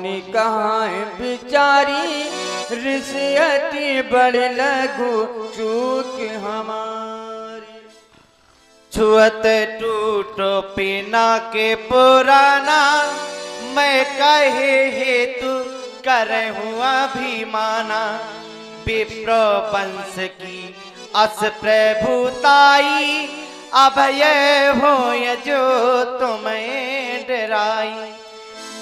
मुनि कहाँ बिचारी, ऋषि बड़ लघु चूक हमारी। छुअत टूटो पीना के पुराना, मैं कहे हेतु करे हुआ भी माना। विप्र वंश की अस प्रभुताई, अभय हो जो तुम्हें डराई।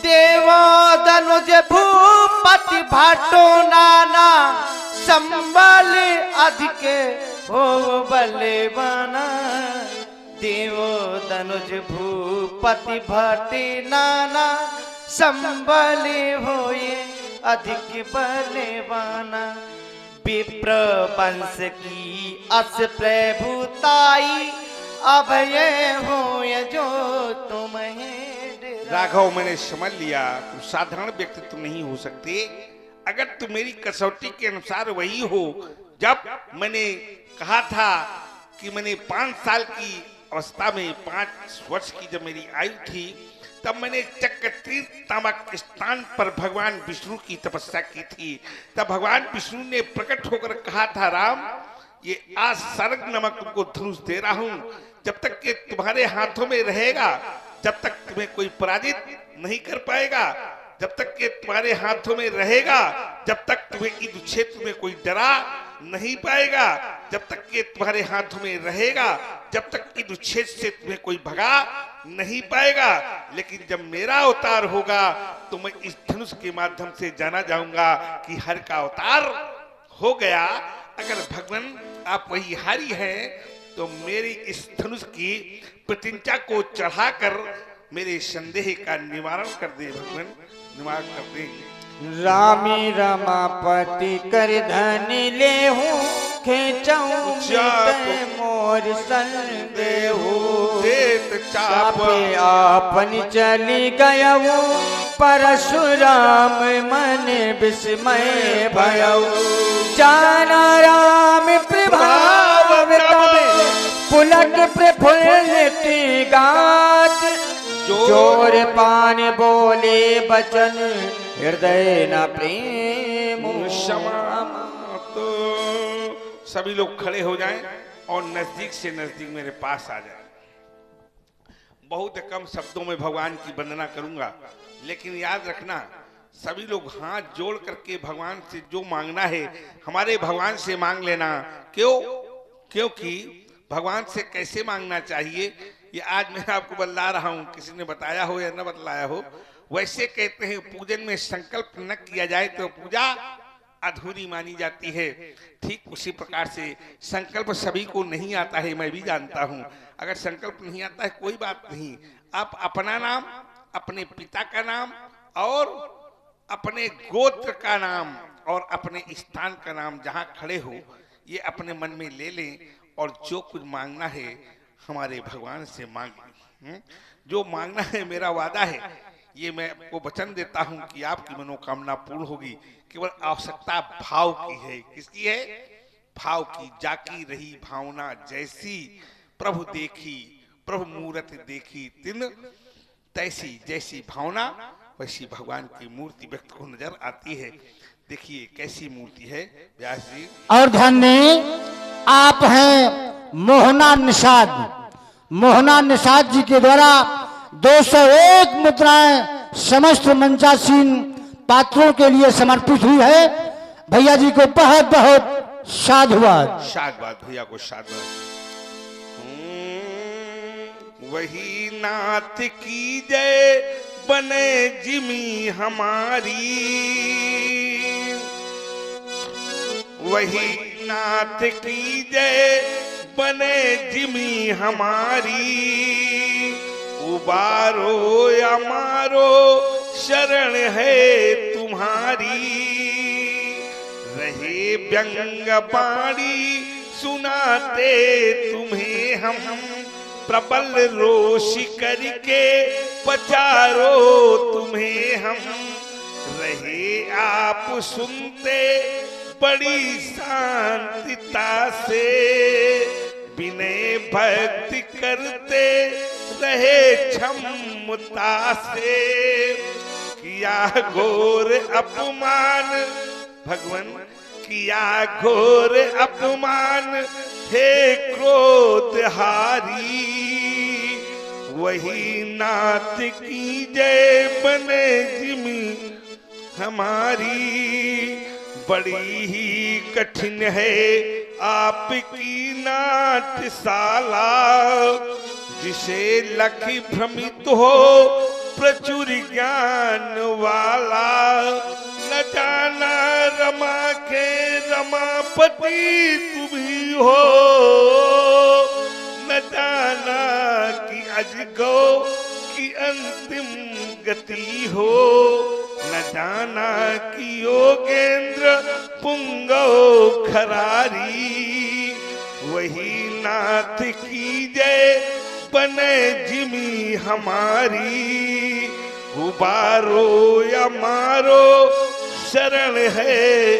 देवो धनुज भूपति भाटो नाना, संबल अधिक हो बलवाना। देवो धनुज भूपति भाटे नाना, संबल होए अधिक बलवाना। विप्र वंश की अस प्रभुताई, अभय हो जो तुम्हें। राघव, मैंने समझ लिया तुम साधारण व्यक्ति तुम नहीं हो सकते। अगर तुम मेरी कसौटी के अनुसार वही हो, जब मैंने कहा था कि मैंने 5 साल की अवस्था में, 5 वर्ष की जब मेरी आयु थी, तब मैंने चक्रतीर्थ नामक स्थान पर भगवान विष्णु की तपस्या की थी। तब भगवान विष्णु ने प्रकट होकर कहा था, राम ये आज सर्ग नमक तुमको धनुष दे रहा हूं, जब तक कि तुम्हारे हाथों में रहेगा, जब तक तुम्हें कोई पराजित नहीं कर पाएगा, जब तक कि तुम्हारे हाथों में रहेगा, जब तक तुम्हें युद्ध क्षेत्र में कोई डरा नहीं पाएगा, जब तक कि तुम्हारे हाथों में रहेगा, जब तक युद्ध क्षेत्र से तुम्हें कोई भगा नहीं पाएगा। लेकिन जब मेरा अवतार होगा तो मैं इस धनुष के माध्यम से जाना जाऊंगा कि हर का अवतार हो गया। अगर भगवान आप वही हरि हैं तो मेरी इस धनुष की प्रतिज्ञा को चढ़ाकर मेरे संदेह का निवारण कर दे। भगवान निवारण कर दे। रामी रमापति कर धन ले हूँ, खेचऊँ मोर संदेहू। चापे आपन चली गयऊ, परशुराम मन विस्मय भयऊ। जाना राम प्रभाव तब, पुलक प्रफुल्लित गात। चोर पान बोले बचन, हृदय न प्रेम क्षमा। तो सभी लोग खड़े हो जाएं और नजदीक से नजदीक मेरे पास आ जाएं। बहुत कम शब्दों में भगवान की वंदना करूंगा, लेकिन याद रखना सभी लोग हाथ जोड़ करके भगवान से जो मांगना है हमारे भगवान से मांग लेना। क्यों? क्योंकि भगवान से कैसे मांगना चाहिए ये आज मैं आपको बतला रहा हूँ। किसी ने बताया हो या न बतलाया हो, वैसे कहते हैं पूजन में संकल्प न किया जाए तो पूजा अधूरी मानी जाती है। ठीक उसी प्रकार से संकल्प सभी को नहीं आता है, मैं भी जानता हूँ। अगर संकल्प नहीं आता है कोई बात नहीं, आप अपना नाम, अपने पिता का नाम और अपने गोत्र का नाम और अपने स्थान का नाम जहाँ खड़े हो ये अपने मन में ले लें और जो कुछ मांगना है हमारे भगवान से मांगें। जो मांगना है मेरा वादा है, ये मैं आपको वचन देता हूं कि आपकी मनोकामना पूर्ण होगी। केवल आवश्यकता भाव की है। किसकी है? भाव की। जाकी रही भावना जैसी, प्रभु देखी प्रभु मूर्ति देखी तिन तैसी। जैसी भावना वैसी भगवान की मूर्ति व्यक्ति को नजर आती है। देखिए कैसी मूर्ति है व्यास जी। और ध्यान दें, आप हैं मोहना निषाद। मोहना निषाद जी के द्वारा 201 मुद्राएं समस्त मंचासीन पात्रों के लिए समर्पित हुई है। भैया जी को बहुत बहुत साधुवाद। साधुवाद भैया को साधुवाद। वही नाथ की जय बने जिमी हमारी, वही नाथ की जय बने जिमी हमारी। उबारो या मारो शरण है तुम्हारी। रहे व्यंग बाणी सुनाते तुम्हें हम, प्रबल रोष करके पचारो तुम्हें हम। रहे आप सुनते बड़ी शांतिता से, विनय भक्ति करते रहे क्षमता से। किया घोर अपमान, भगवान किया घोर अपमान, हे क्रोध हारी। वही नाथ की जय बने जिमी हमारी। बड़ी ही कठिन है आपकी नाट्यशाला, जिसे लख भ्रमित हो प्रचुर ज्ञान वाला। न जाना रमा के रमापति तुम ही हो, न जाना कि अजगो की अंतिम गति हो। न जाना कि योगेंद्र पुंगव खरारी। वही नाथ की जय बने जिमी हमारी। उबारो या मारो शरण है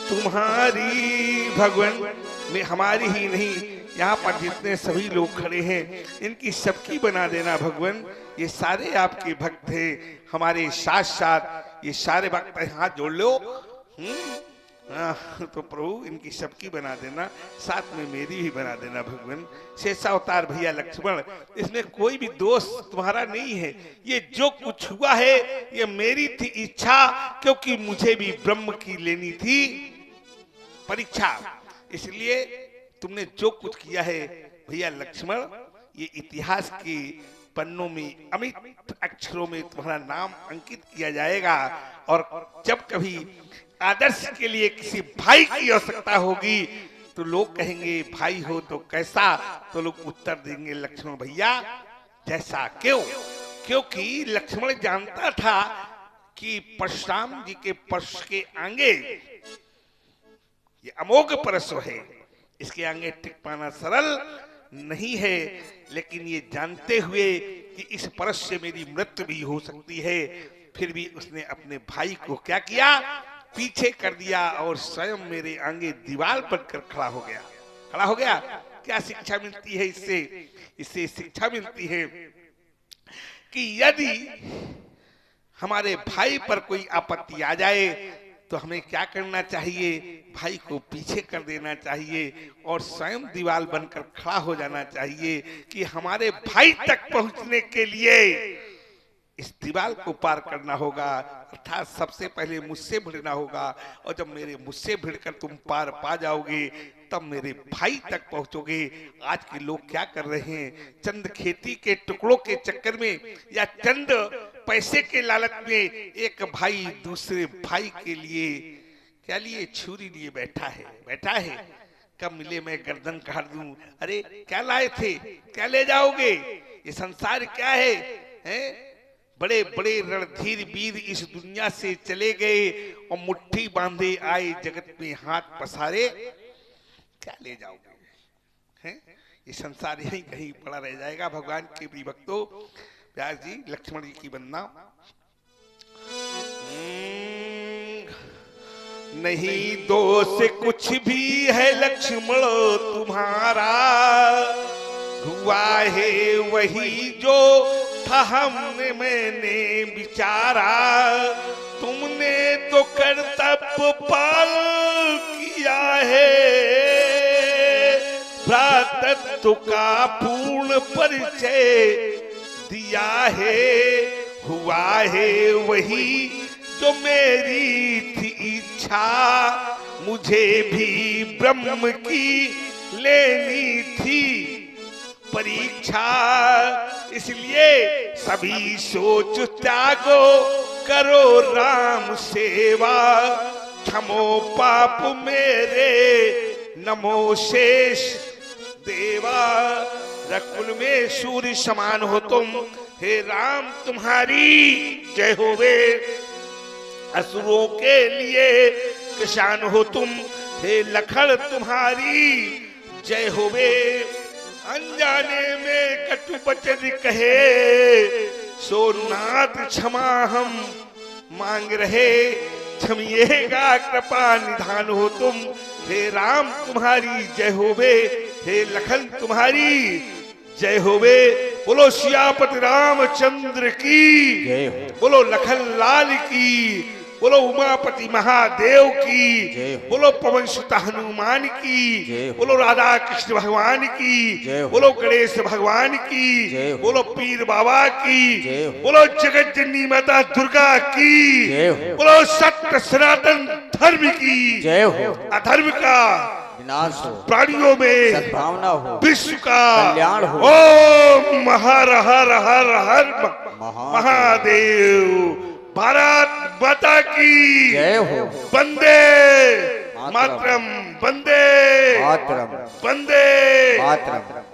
तुम्हारी। भगवान में हमारी ही नहीं, यहाँ पर जितने सभी लोग खड़े हैं इनकी सबकी बना देना भगवान। ये सारे आपके भक्त हैं, हमारे साथ साथ ये सारे भक्त हाथ जोड़ लो। तो प्रभु इनकी सबकी बना देना, साथ में मेरी भी बना देना भगवान। शेषावतार भैया लक्ष्मण, इसमें कोई भी दोष तुम्हारा नहीं है। ये जो कुछ हुआ है ये मेरी थी इच्छा, क्योंकि मुझे भी ब्रह्म की लेनी थी परीक्षा। इसलिए तुमने जो कुछ किया है भैया लक्ष्मण, ये इतिहास के पन्नों में अमिट अक्षरों में तुम्हारा नाम अंकित किया जाएगा। और जब कभी आदर्श के लिए किसी भाई की आवश्यकता होगी तो लोग कहेंगे भाई हो तो कैसा, तो लोग उत्तर देंगे लक्ष्मण भैया जैसा। क्यों? क्योंकि लक्ष्मण जानता था कि परशुराम जी के परश के आगे ये अमोघ परशु है, इसके आगे टिक पाना सरल नहीं है। लेकिन ये जानते हुए कि इस परश से मेरी मृत्यु भी हो सकती है, फिर भी उसने अपने भाई को क्या किया, पीछे कर दिया और स्वयं मेरे आगे दीवार बनकर खड़ा हो गया। खड़ा हो गया। क्या शिक्षा मिलती है इससे? इससे शिक्षा मिलती है कि यदि हमारे भाई पर कोई आपत्ति आ जाए तो हमें क्या करना चाहिए, भाई को पीछे कर देना चाहिए और स्वयं दीवार बनकर खड़ा हो जाना चाहिए कि हमारे भाई तक पहुंचने के लिए इस दीवार को पार करना होगा, अर्थात सबसे पहले मुझसे भिड़ना होगा। और जब मेरे मुझसे भिड़कर तुम पार पा जाओगे तब मेरे भाई तक पहुंचोगे। आज के लोग क्या कर रहे हैं, चंद खेती के टुकड़ों के चक्कर में या चंद पैसे के लालच में एक भाई दूसरे भाई के लिए क्या लिए छुरी लिए बैठा है। कब मिले मैं गर्दन काट दूं। अरे क्या लाए थे, क्या ले जाओगे, ये संसार क्या है, हैं? बड़े बड़े रणधीर वीर इस दुनिया से चले गए और मुट्ठी बांधे आए जगत में हाथ पसारे, क्या ले जाओगे, हैं? ये संसार यहीं कहीं पड़ा रह जाएगा। भगवान के प्रिय भक्तों, व्यास जी लक्ष्मण जी की वंदना। नहीं दोष कुछ भी है लक्ष्मण तुम्हारा, हुआ है वही जो था हमने मैंने विचारा। तुमने तो कर्तव्य पालन किया है, भ्रातृत्व का पूर्ण परिचय दिया है। हुआ है वही जो मेरी थी इच्छा, मुझे भी ब्रह्म की लेनी थी परीक्षा। इसलिए सभी सोच त्यागो, करो राम सेवा। क्षमो पाप मेरे, नमो शेष देवा। रकुल में सूर्य समान हो तुम, हे राम तुम्हारी जय होवे। असुरों के लिए किसान हो तुम, हे लखन तुम्हारी जय होवे। अनजाने में कटु वचन कहे, सोनाथ क्षमा हम मांग रहे। क्षमिएगा कृपा निधान हो तुम, हे राम तुम्हारी जय होवे, हे लखन तुम्हारी जय होवे। बोलो सियापति रामचंद्र की, जय हो। बोलो लखन लाल की, बोलो उमापति महादेव की, जय हो। बोलो पवन सुत हनुमान की, जय हो। बोलो राधा कृष्ण भगवान की, जय हो। बोलो गणेश भगवान की, जय हो। बोलो पीर बाबा की, जय हो। बोलो जगत जननी माता दुर्गा की, जय हो। बोलो सत्य सनातन धर्म की, जय हो। अधर्म का विनाश हो, प्राणियों में सद्भावना हो, विश्व का कल्याण हो। ओम हर हर हर हर महादेव। महादेव। भारत माता की जय हो। वंदे मातरम। मातरम, वंदे मातरम। वंदे मातरम।